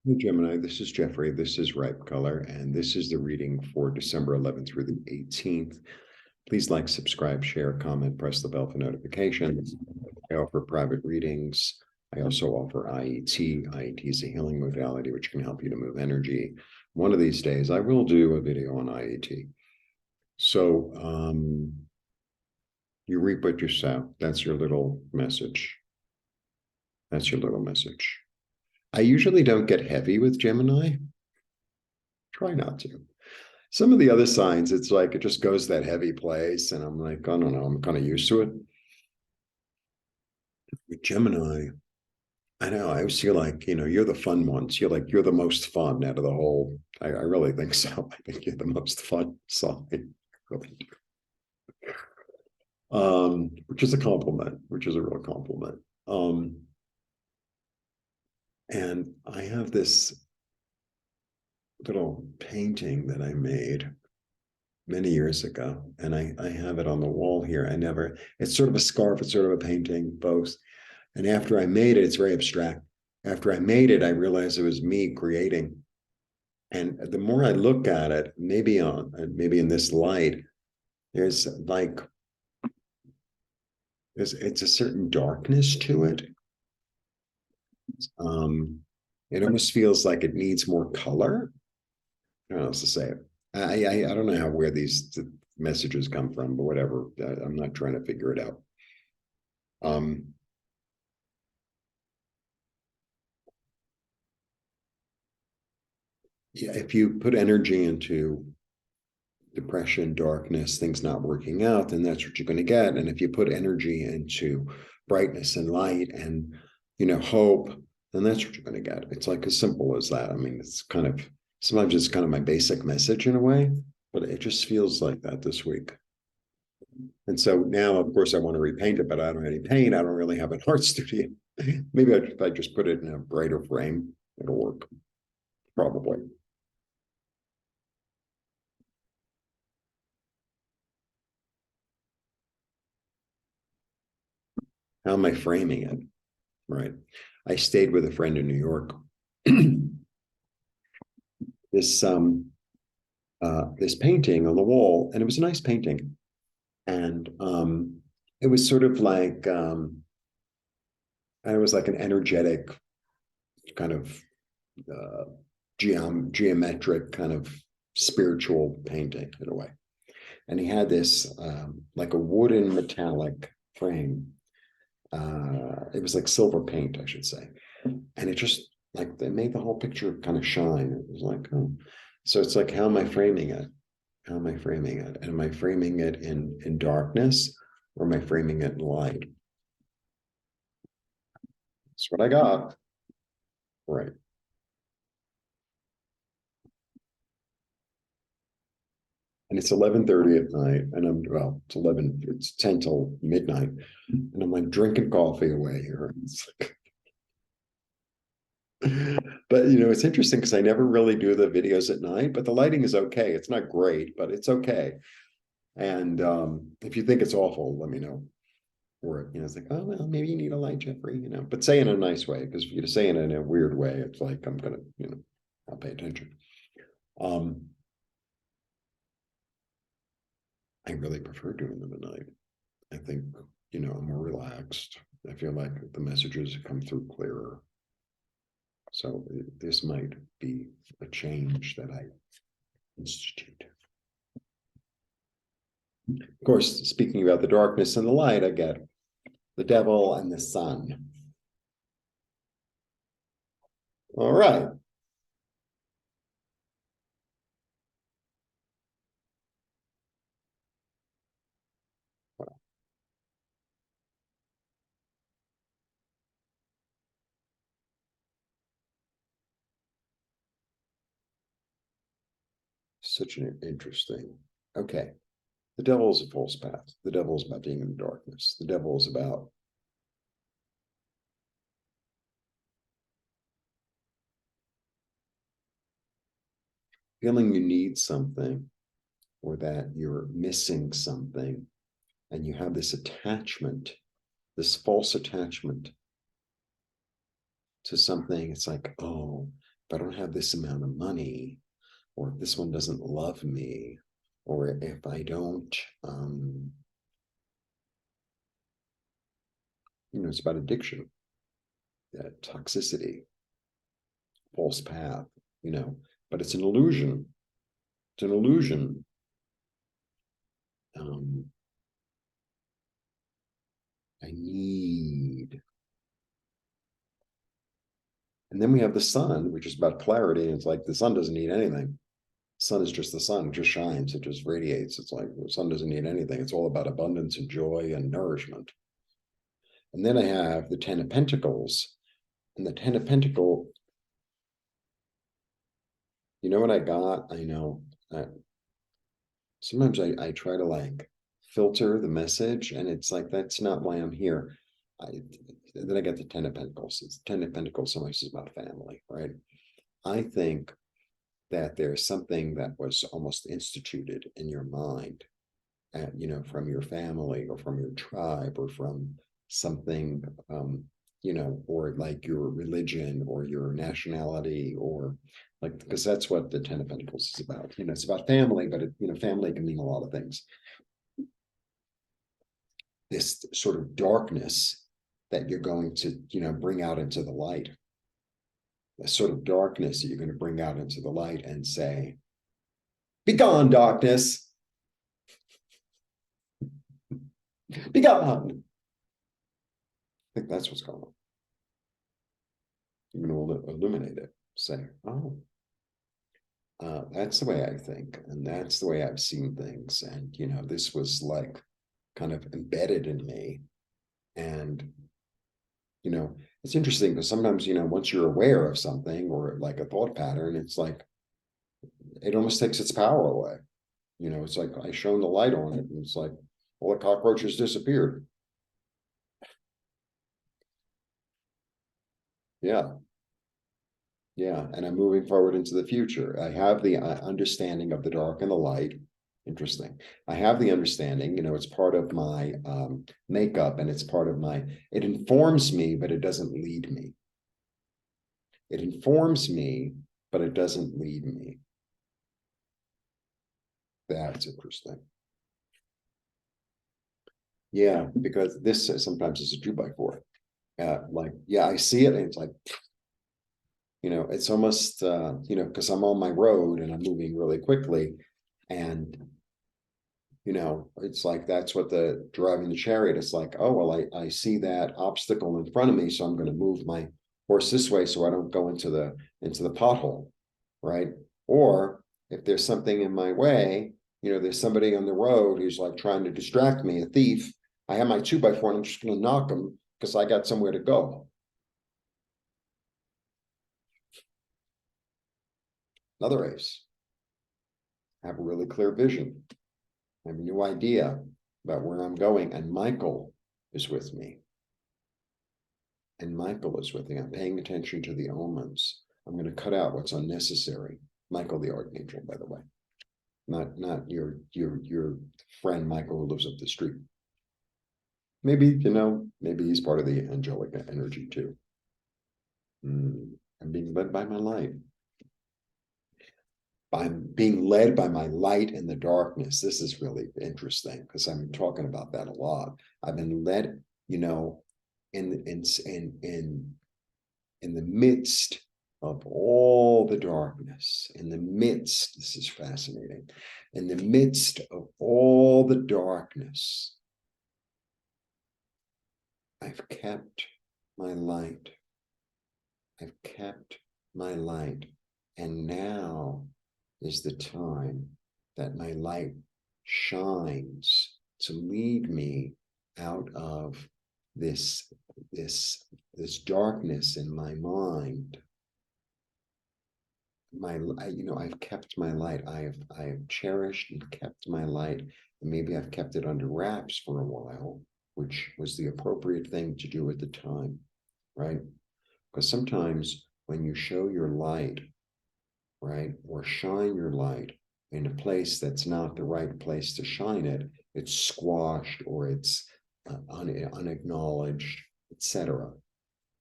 Hey Gemini, this is Jeffrey. This is Ripecolor, and this is the reading for December 11th through the 18th. Please like, subscribe, share, comment, press the bell for notifications. I offer private readings. I also offer IET. IET is a healing modality which can help you to move energy. One of these days, I will do a video on IET. So you reap what you sow. That's your little message. That's your little message. I usually don't get heavy with Gemini. Try not to. Some of the other signs, it's like it just goes that heavy place, and I'm like, I don't know, I'm kind of used to it. With Gemini, I know I always feel like, you're the fun ones. You're the most fun out of the whole. I really think so. I think you're the most fun sign. Really do. Which is a compliment, which is a real compliment. And I have this little painting that I made many years ago, and I have it on the wall here. It's sort of a scarf, it's sort of a painting, both. And after I made it, it's very abstract. After I made it, I realized it was me creating. And the more I look at it, maybe in this light, there's like it's a certain darkness to it. Um, it almost feels like it needs more color. I don't know how else to say it. I don't know where these messages come from, but whatever. I'm not trying to figure it out. Um, yeah, if you put energy into depression, darkness, things not working out, then that's what you're going to get. And if you put energy into brightness and light and hope, then that's what you're going to get. It's like as simple as that. I mean, it's kind of sometimes it's kind of my basic message in a way, but it just feels like that this week. And so now, of course, I want to repaint it, but I don't have any paint. I don't really have an art studio. Maybe if I just put it in a brighter frame, it'll work. Probably. How am I framing it? Right. I stayed with a friend in New York. this this painting on the wall, and it was a nice painting, and it was sort of like and it was like an energetic kind of uh, geometric kind of spiritual painting in a way. And he had this like a wooden metallic frame. It was like silver paint, I should say, and it just like they made the whole picture kind of shine. It was like, oh, so it's like, how am I framing it? How am I framing it? And am I framing it in darkness, or am I framing it in light? That's what I got. Right. And it's 11:30 at night, and it's 10 till midnight, and I'm like drinking coffee away here. But it's interesting because I never really do the videos at night, but the lighting is okay. It's not great, but it's okay. And if you think it's awful, let me know. Or it's like, oh well, maybe you need a light, Jeffrey. But say in a nice way, because if you say it in a weird way, it's like I'm gonna, I'll pay attention. Um, I really prefer doing them at night. I think, I'm more relaxed. I feel like the messages come through clearer. So this might be a change that I institute. Of course, speaking about the darkness and the light, I get the devil and the sun. All right. Such an interesting. Okay. The devil is a false path. The devil is about being in the darkness. The devil is about feeling you need something, or that you're missing something, and you have this attachment, this false attachment to something. It's like, oh, if I don't have this amount of money, or if this one doesn't love me, or if I don't, it's about addiction, toxicity, false path, but it's an illusion. It's an illusion. I need. And then we have the sun, which is about clarity. And it's like the sun doesn't need anything. The sun is just the sun, it just shines, it just radiates. It's like the sun doesn't need anything. It's all about abundance and joy and nourishment. And then I have the 10 of Pentacles. And the 10 of Pentacles, you know what I got? I know. Sometimes I try to like filter the message, and it's like, that's not why I'm here. Then I get the 10 of Pentacles. It's 10 of Pentacles, sometimes it's about family, right? I think that there's something that was almost instituted in your mind, from your family or from your tribe or from something, or like your religion or your nationality, or like, because that's what the 10 of Pentacles is about. It's about family, but family can mean a lot of things. This sort of darkness that you're going to, bring out into the light. A sort of darkness that you're going to bring out into the light and say, "Be gone, darkness. Be gone." I think that's what's going on. You're going to illuminate it. Say, "Oh, that's the way I think, and that's the way I've seen things." And this was like kind of embedded in me. And it's interesting because sometimes once you're aware of something or like a thought pattern, it's like it almost takes its power away. It's like I shone the light on it, and it's like all the cockroaches disappeared. Yeah. Yeah, and I'm moving forward into the future. I have the understanding of the dark and the light. Interesting. I have the understanding, it's part of my makeup, and it's part of it informs me, but it doesn't lead me. It informs me, but it doesn't lead me. That's interesting. Yeah, because this sometimes is a 2x4. Like, yeah, I see it, and it's like, it's almost, because I'm on my road and I'm moving really quickly, and it's like that's what the driving the chariot is like. Oh, well, I see that obstacle in front of me, so I'm going to move my horse this way so I don't go into the pothole, right? Or if there's something in my way, there's somebody on the road who's like trying to distract me, a thief. I have my 2x4, and I'm just going to knock him because I got somewhere to go. Another ace. I have a really clear vision. I have a new idea about where I'm going, and Michael is with me. And Michael is with me. I'm paying attention to the omens. I'm going to cut out what's unnecessary. Michael the Archangel, by the way, not your friend Michael who lives up the street. Maybe maybe he's part of the angelic energy too. I'm being led by my light. I'm being led by my light in the darkness. This is really interesting because I'm talking about that a lot. I've been led, in the midst of all the darkness, this is fascinating, in the midst of all the darkness, I've kept my light. I've kept my light. And now is the time that my light shines to lead me out of this darkness in my mind. I've kept my light. I have cherished and kept my light, and maybe I've kept it under wraps for a while, which was the appropriate thing to do at the time, right? Because sometimes when you show your light, right, or shine your light in a place that's not the right place to shine it, it's squashed or it's unacknowledged, etc.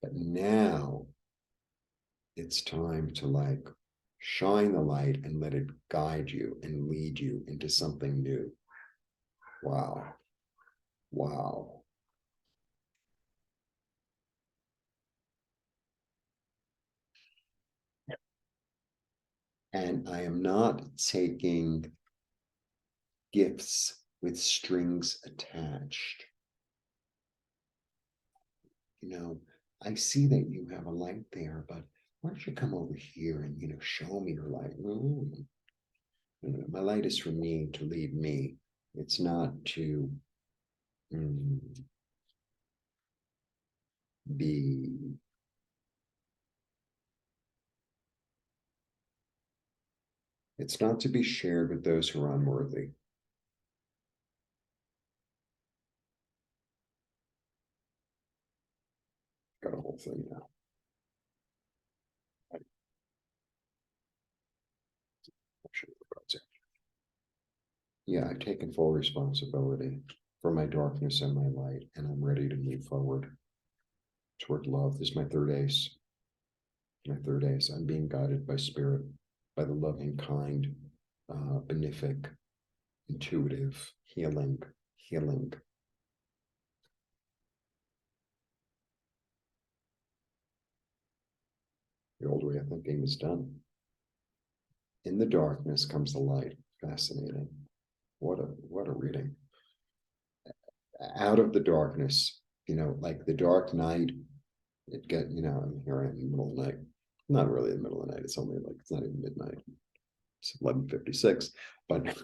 But now it's time to like shine the light and let it guide you and lead you into something new. Wow. Wow. And I am not taking gifts with strings attached. I see that you have a light there, but why don't you come over here and, show me your light? My light is for me to lead me. It's not to mm, be, it's not to be shared with those who are unworthy. Got a whole thing now. Yeah, I've taken full responsibility for my darkness and my light, and I'm ready to move forward toward love. This is my third ace. My third ace. I'm being guided by spirit, by the loving, kind, benefic, intuitive, healing. The old way of thinking is done. In the darkness comes the light. Fascinating. What a reading. Out of the darkness, like the dark night, I'm here in the middle of the night. Not really in the middle of the night. It's only like, it's not even midnight. It's 11:56. But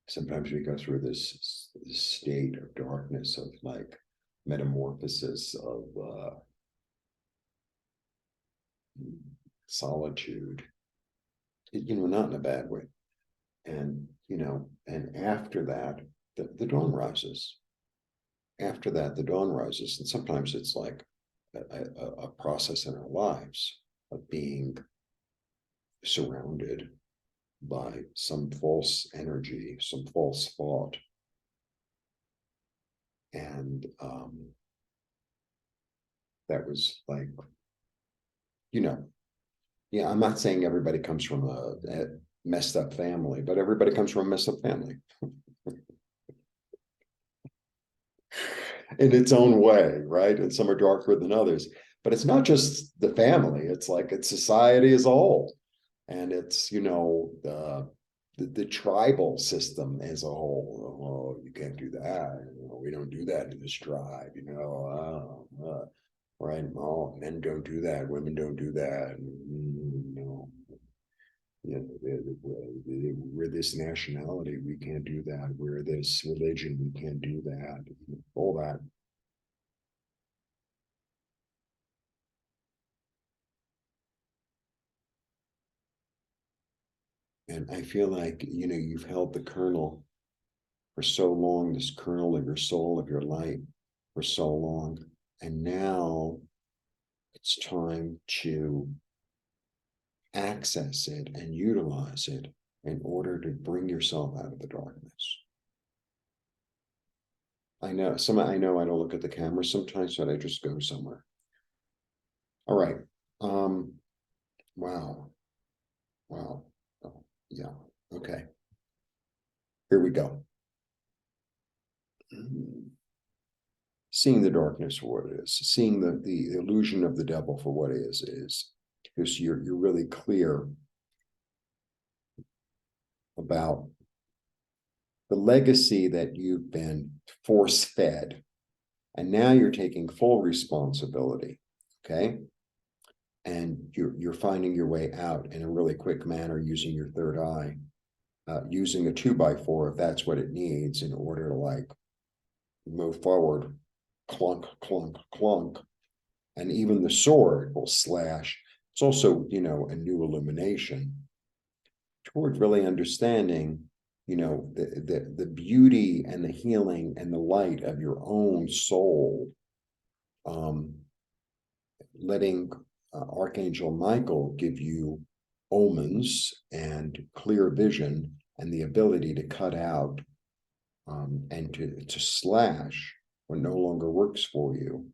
sometimes we go through this state of darkness, of like metamorphosis, of solitude, not in a bad way. And after that, the dawn rises. After that, the dawn rises. And sometimes it's like a process in our lives of being surrounded by some false energy, some false thought. And that was like, yeah, I'm not saying everybody comes from a messed up family, but everybody comes from a messed up family in its own way, right? And some are darker than others. But it's not just the family, it's like it's society as a whole. And it's, the tribal system as a whole. Oh, you can't do that. We don't do that in this tribe, right? Oh, men don't do that. Women don't do that. We're this nationality. We can't do that. We're this religion. We can't do that. All that. And I feel like, you've held the kernel for so long, this kernel of your soul, of your light for so long. And now it's time to access it and utilize it in order to bring yourself out of the darkness. I know I don't look at the camera sometimes, but I just go somewhere. All right. Wow. Wow. Oh, yeah. Okay. Here we go. Seeing the darkness for what it is, seeing the illusion of the devil for what it is because you're really clear about the legacy that you've been force fed, and now you're taking full responsibility. Okay. And you're finding your way out in a really quick manner using your third eye, using a 2x4 if that's what it needs in order to like move forward. Clunk, clunk, clunk. And even the sword will slash. It's also, a new illumination toward really understanding, the beauty and the healing and the light of your own soul. Letting Archangel Michael give you omens and clear vision and the ability to cut out and to slash what no longer works for you,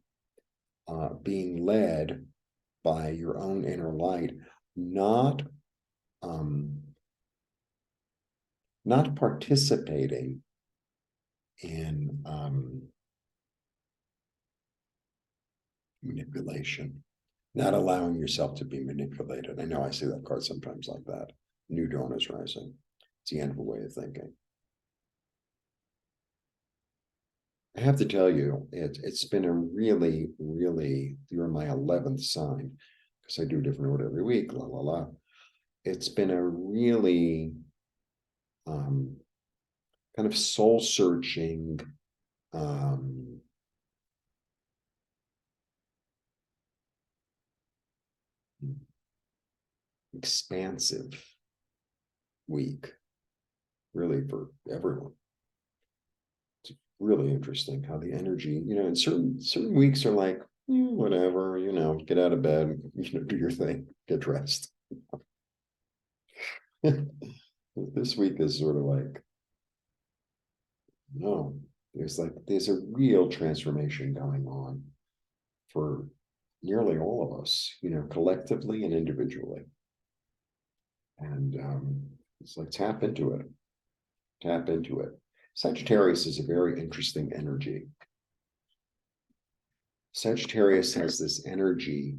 being led by your own inner light, not um, not participating in manipulation, not allowing yourself to be manipulated. I know I see that card sometimes like that. New dawn is rising. It's the end of a way of thinking. I have to tell you, it's been a really, really, you're my 11th sign, because I do a different order every week, la la la. It's been a really kind of soul searching, um, expansive week, really, for everyone. It's really interesting how the energy, and certain weeks are like, whatever, get out of bed, do your thing, get dressed. This week is sort of like, no, there's a real transformation going on for nearly all of us, collectively and individually. And it's like tap into it. Tap into it. Sagittarius is a very interesting energy. Sagittarius has this energy.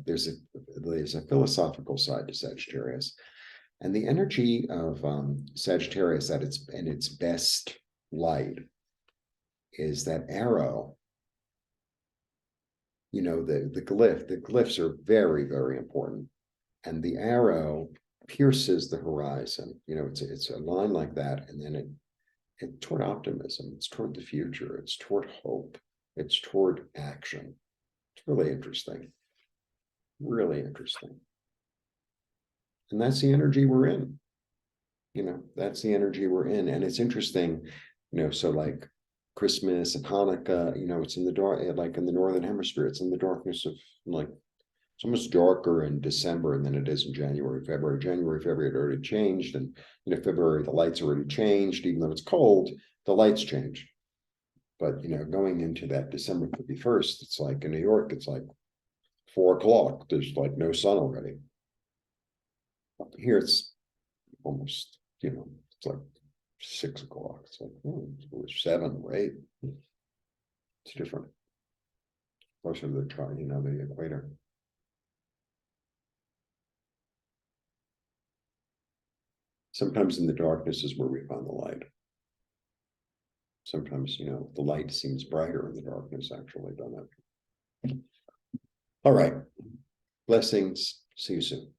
There's a philosophical side to Sagittarius, and the energy of Sagittarius at its best light is that arrow. The glyph. The glyphs are very, very important, and the arrow pierces the horizon. It's a line like that, and then it's toward optimism. It's toward the future. It's toward hope. It's toward action. It's really interesting. Really interesting. And that's the energy we're in. That's the energy we're in. And it's interesting, so like Christmas and Hanukkah, it's in the dark, like in the Northern Hemisphere, it's in the darkness of like, it's almost darker in December than it is in January, February. February, it already changed. And, February, the lights already changed. Even though it's cold, the lights change. But, going into that December 31st, it's like in New York, it's like 4 o'clock. There's like no sun already. Here it's almost, it's like 6 o'clock. It's like, or 7 or 8. It's different. Closer to the equator. Sometimes in the darkness is where we find the light. Sometimes, the light seems brighter in the darkness, actually, doesn't it? All right. Blessings. See you soon.